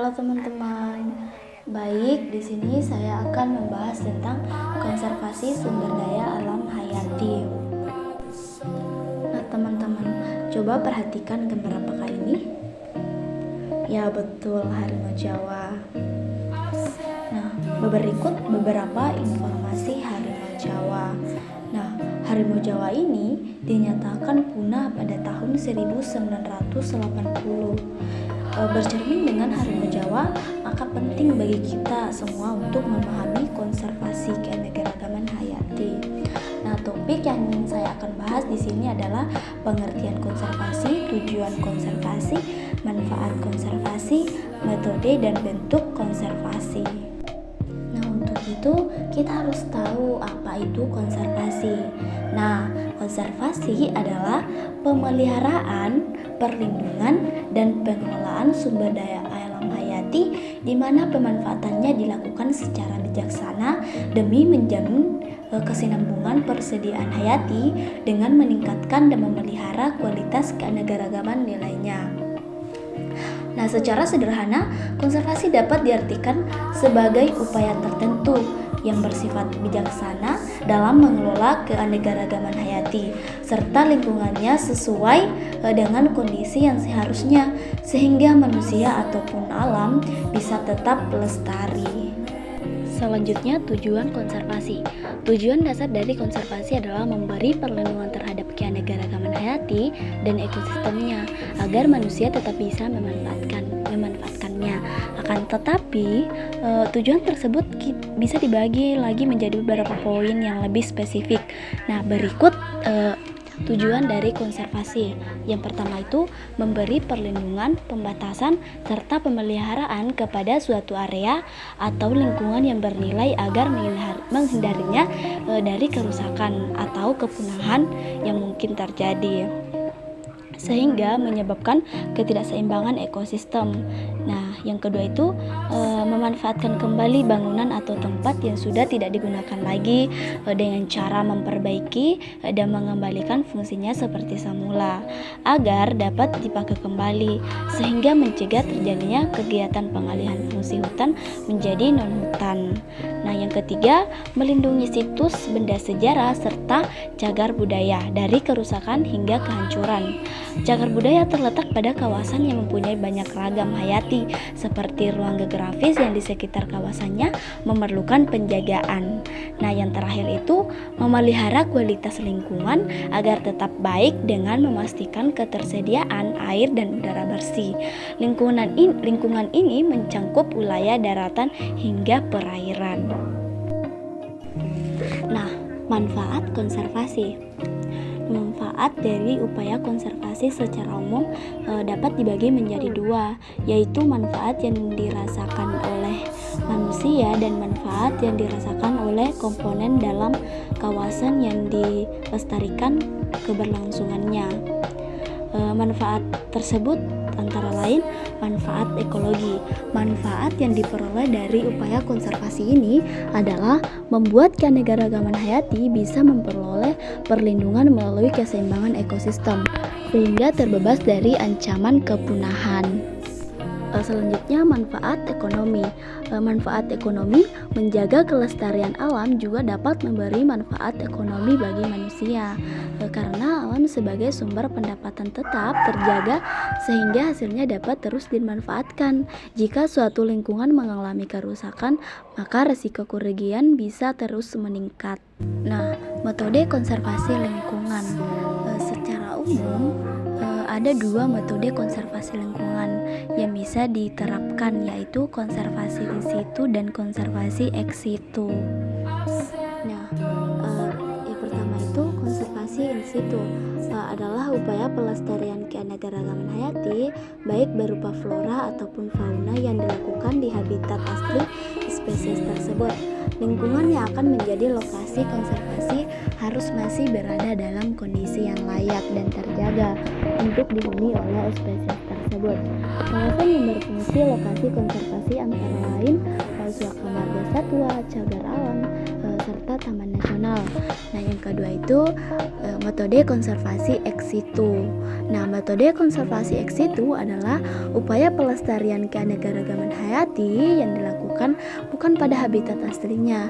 Halo teman-teman. Baik, di sini saya akan membahas tentang konservasi sumber daya alam hayati. Nah, teman-teman, coba perhatikan gambar apakah ini? Ya, betul, harimau Jawa. Nah, berikut beberapa informasi harimau Jawa. Nah, harimau Jawa ini dinyatakan punah pada tahun 1980. Bercermin dengan harimau Jawa, maka penting bagi kita semua untuk memahami konservasi keanekaragaman hayati. Nah, topik yang ingin saya akan bahas di sini adalah pengertian konservasi, tujuan konservasi, manfaat konservasi, metode dan bentuk konservasi. Nah, untuk itu kita harus tahu apa itu konservasi. Nah, konservasi adalah pemeliharaan, perlindungan, dan pengelolaan sumber daya alam hayati di mana pemanfaatannya dilakukan secara bijaksana demi menjamin kesinambungan persediaan hayati dengan meningkatkan dan memelihara kualitas keanekaragaman nilainya. Nah, secara sederhana, konservasi dapat diartikan sebagai upaya tertentu yang bersifat bijaksana dalam mengelola keanekaragaman hayati serta lingkungannya sesuai dengan kondisi yang seharusnya sehingga manusia ataupun alam bisa tetap lestari. Selanjutnya, tujuan konservasi. Tujuan dasar dari konservasi adalah memberi perlindungan terhadap keanekaragaman hayati dan ekosistemnya agar manusia tetap bisa memanfaatkannya. Akan tetapi, tujuan tersebut bisa dibagi lagi menjadi beberapa poin yang lebih spesifik. Nah, berikut tujuan dari konservasi. Yang pertama itu memberi perlindungan, pembatasan, serta pemeliharaan kepada suatu area atau lingkungan yang bernilai agar menghindarinya dari kerusakan atau kepunahan yang mungkin terjadi sehingga menyebabkan ketidakseimbangan ekosistem. Nah, yang kedua itu memanfaatkan kembali bangunan atau tempat yang sudah tidak digunakan lagi dengan cara memperbaiki dan mengembalikan fungsinya seperti semula agar dapat dipakai kembali sehingga mencegah terjadinya kegiatan pengalihan fungsi hutan menjadi non-hutan. Nah, yang ketiga, melindungi situs benda sejarah serta cagar budaya dari kerusakan hingga kehancuran. Cagar budaya terletak pada kawasan yang mempunyai banyak ragam hayati seperti ruang geografis yang di sekitar kawasannya memerlukan penjagaan. Nah, yang terakhir itu memelihara kualitas lingkungan agar tetap baik dengan memastikan ketersediaan air dan udara bersih. Lingkungan ini mencangkup wilayah daratan hingga perairan. Nah, manfaat konservasi. Manfaat dari upaya konservasi secara umum dapat dibagi menjadi dua, yaitu manfaat yang dirasakan oleh manusia dan manfaat yang dirasakan oleh komponen dalam kawasan yang dilestarikan keberlangsungannya. Manfaat tersebut antara lain manfaat ekologi. Manfaat yang diperoleh dari upaya konservasi ini adalah membuat keanekaragaman hayati bisa memperoleh perlindungan melalui keseimbangan ekosistem sehingga terbebas dari ancaman kepunahan. Selanjutnya, manfaat ekonomi. Manfaat ekonomi menjaga kelestarian alam juga dapat memberi manfaat ekonomi bagi manusia karena alam sebagai sumber pendapatan tetap terjaga sehingga hasilnya dapat terus dimanfaatkan. Jika suatu lingkungan mengalami kerusakan, maka risiko kerugian bisa terus meningkat. Nah, metode konservasi lingkungan. Secara umum ada dua metode konservasi lingkungan yang bisa diterapkan, yaitu konservasi in situ dan konservasi ex situ. Nah, yang pertama itu konservasi in situ adalah upaya pelestarian keanekaragaman hayati baik berupa flora ataupun fauna yang dilakukan di habitat asli spesies tersebut. Lingkungan yang akan menjadi lokasi konservasi harus masih berada dalam kondisi yang layak dan terjaga untuk dihuni oleh spesies tersebut. Kawasan yang berfungsi lokasi konservasi antara lain suaka marga satwa, cagar alam, serta taman nasional. Nah, yang kedua itu metode konservasi ex ex situ. Nah, metode konservasi ex situ adalah upaya pelestarian keanekaragaman hayati yang dilakukan bukan pada habitat aslinya,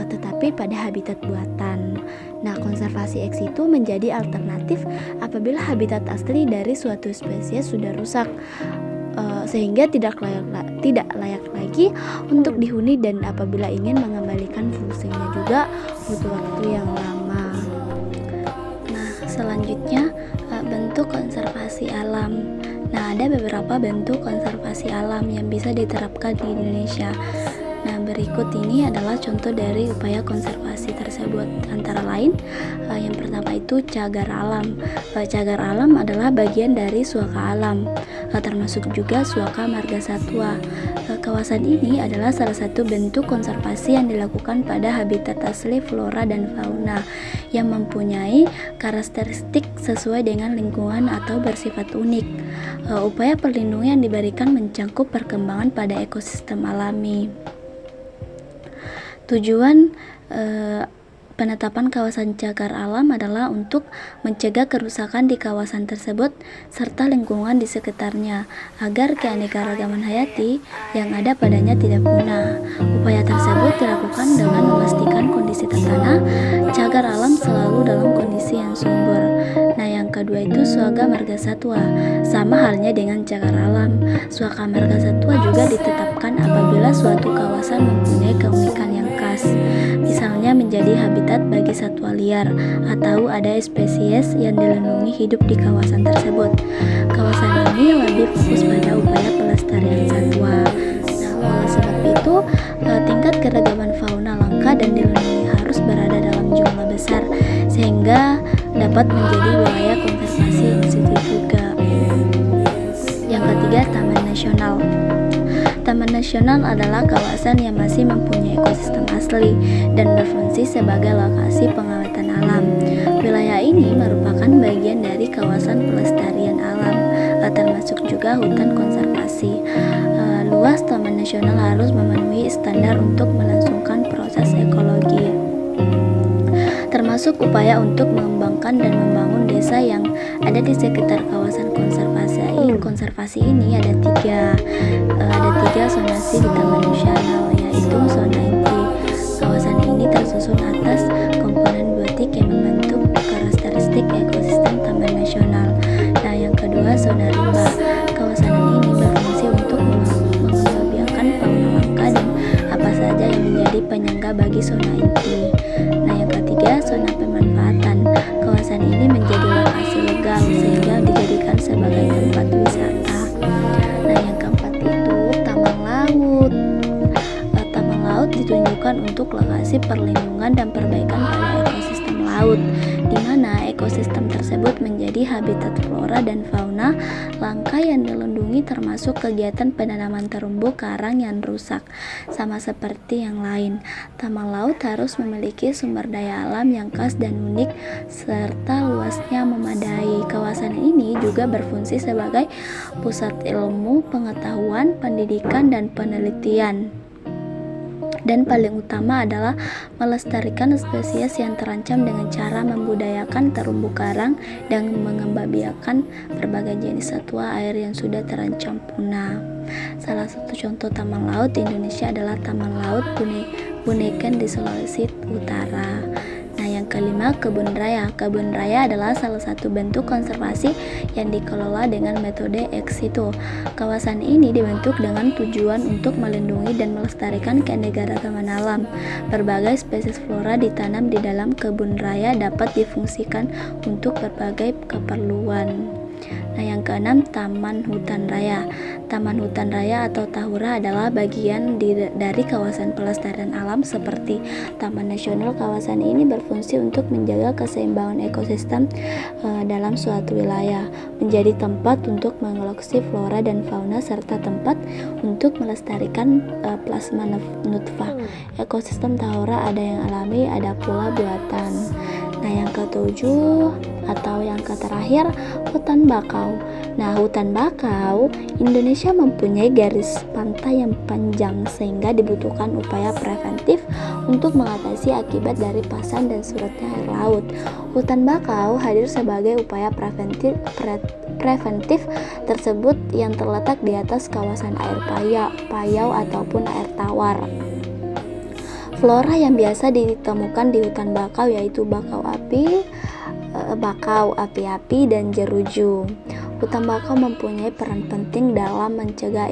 tetapi pada habitat buatan. Nah, konservasi ex situ menjadi alternatif apabila habitat asli dari suatu spesies sudah rusak, sehingga tidak layak lagi untuk dihuni, dan apabila ingin mengembalikan fungsinya juga butuh waktu yang lama. Nah, selanjutnya bentuk konservasi alam. Nah, ada beberapa bentuk konservasi alam yang bisa diterapkan di Indonesia. Nah, berikut ini adalah contoh dari upaya konservasi tersebut. Antara lain, yang pertama itu cagar alam. Cagar alam adalah bagian dari suaka alam, termasuk juga suaka marga satwa. Kawasan ini adalah salah satu bentuk konservasi yang dilakukan pada habitat asli flora dan fauna yang mempunyai karakteristik sesuai dengan lingkungan atau bersifat unik. Upaya perlindungan yang diberikan mencakup perkembangan pada ekosistem alami. Tujuan penetapan kawasan cagar alam adalah untuk mencegah kerusakan di kawasan tersebut serta lingkungan di sekitarnya agar keanekaragaman hayati yang ada padanya tidak punah. Upaya tersebut dilakukan dengan memastikan kondisi tanah cagar alam selalu dalam kondisi yang subur. Nah, yang kedua itu suaka marga satwa. Sama halnya dengan cagar alam, suaka marga satwa juga ditetapkan apabila suatu kawasan mempunyai keunikan yang khas, misalnya menjadi habitat bagi satwa liar atau ada spesies yang dilindungi hidup di kawasan tersebut. Kawasan ini lebih fokus pada upaya pelestarian satwa. Nah, oleh sebab itu, tingkat keragaman fauna langka dan dilindungi harus berada dalam jumlah besar sehingga dapat menjadi wilayah konservasi in situ juga. Yang ketiga, taman nasional. Taman nasional adalah kawasan yang masih mempunyai ekosistem asli dan berfungsi sebagai lokasi pengamatan alam. Wilayah ini merupakan bagian dari kawasan pelestarian alam, termasuk juga hutan konservasi. Luas taman nasional harus memenuhi standar untuk melangsungkan proses ekologi, termasuk upaya untuk mengembangkan dan membangun desa yang ada di sekitar kawasan konservasi ini. Ada tiga zonasi di taman nasional, yaitu zona inti. Kawasan ini tersusun atas komponen biotik yang membentuk karakteristik ekosistem taman nasional. Nah, yang kedua, zona rimba. Kawasan ini berfungsi untuk mengembangbiakan fauna langka dan apa saja yang menjadi penyangga bagi zona inti. Nah, yang ketiga, zona pemanfaatan. Kawasan ini menjadi lokasi legal sehingga dijadikan sebagai tempat wisata. Nah, yang keempat itu taman laut. Taman laut ditunjukkan untuk lokasi perlindungan dan perbaikan pada ekosistem laut, di mana ekosistem tersebut menjadi habitat flora dan fauna langka yang dilindungi, termasuk kegiatan penanaman terumbu karang yang rusak. Sama seperti yang lain, taman laut harus memiliki sumber daya alam yang khas dan unik serta luasnya memadai. Kawasan ini juga berfungsi sebagai pusat ilmu, pengetahuan, pendidikan, dan penelitian. Dan paling utama adalah melestarikan spesies yang terancam dengan cara membudayakan terumbu karang dan mengembangbiakan berbagai jenis satwa air yang sudah terancam punah. Salah satu contoh taman laut di Indonesia adalah Taman Laut Buneken di Sulawesi Utara. Nah, yang kelima, kebun raya. Kebun raya adalah salah satu bentuk konservasi yang dikelola dengan metode ex situ. Kawasan ini dibentuk dengan tujuan untuk melindungi dan melestarikan keanekaragaman alam. Berbagai spesies flora ditanam di dalam kebun raya dapat difungsikan untuk berbagai keperluan. Nah, yang keenam, taman hutan raya. Taman hutan raya atau tahura adalah bagian dari kawasan pelestarian alam seperti taman nasional. Kawasan ini berfungsi untuk menjaga keseimbangan ekosistem dalam suatu wilayah, menjadi tempat untuk mengoleksi flora dan fauna serta tempat untuk melestarikan plasma nutfah. Ekosistem tahura ada yang alami, ada pula buatan. Nah, yang ketujuh atau yang terakhir, hutan bakau. Nah, hutan bakau, Indonesia mempunyai garis pantai yang panjang sehingga dibutuhkan upaya preventif untuk mengatasi akibat dari pasang dan surutnya air laut. Hutan bakau hadir sebagai upaya preventif tersebut yang terletak di atas kawasan air payau ataupun air tawar. Flora yang biasa ditemukan di hutan bakau yaitu bakau api-api, dan jeruju. Hutan bakau mempunyai peran penting dalam mencegah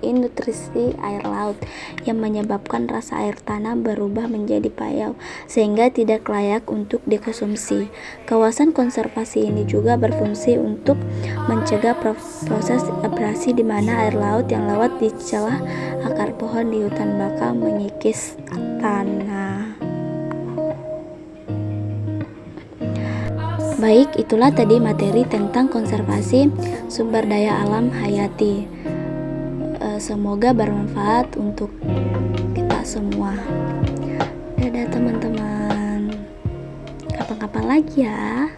nutrisi air laut yang menyebabkan rasa air tanah berubah menjadi payau sehingga tidak layak untuk dikonsumsi. Kawasan konservasi ini juga berfungsi untuk mencegah proses abrasi di mana air laut yang lewat di celah akar pohon di hutan bakau mengikis tanah. Baik, itulah tadi materi tentang konservasi sumber daya alam hayati. Semoga bermanfaat untuk kita semua. Dadah teman-teman. Kapan-kapan lagi ya.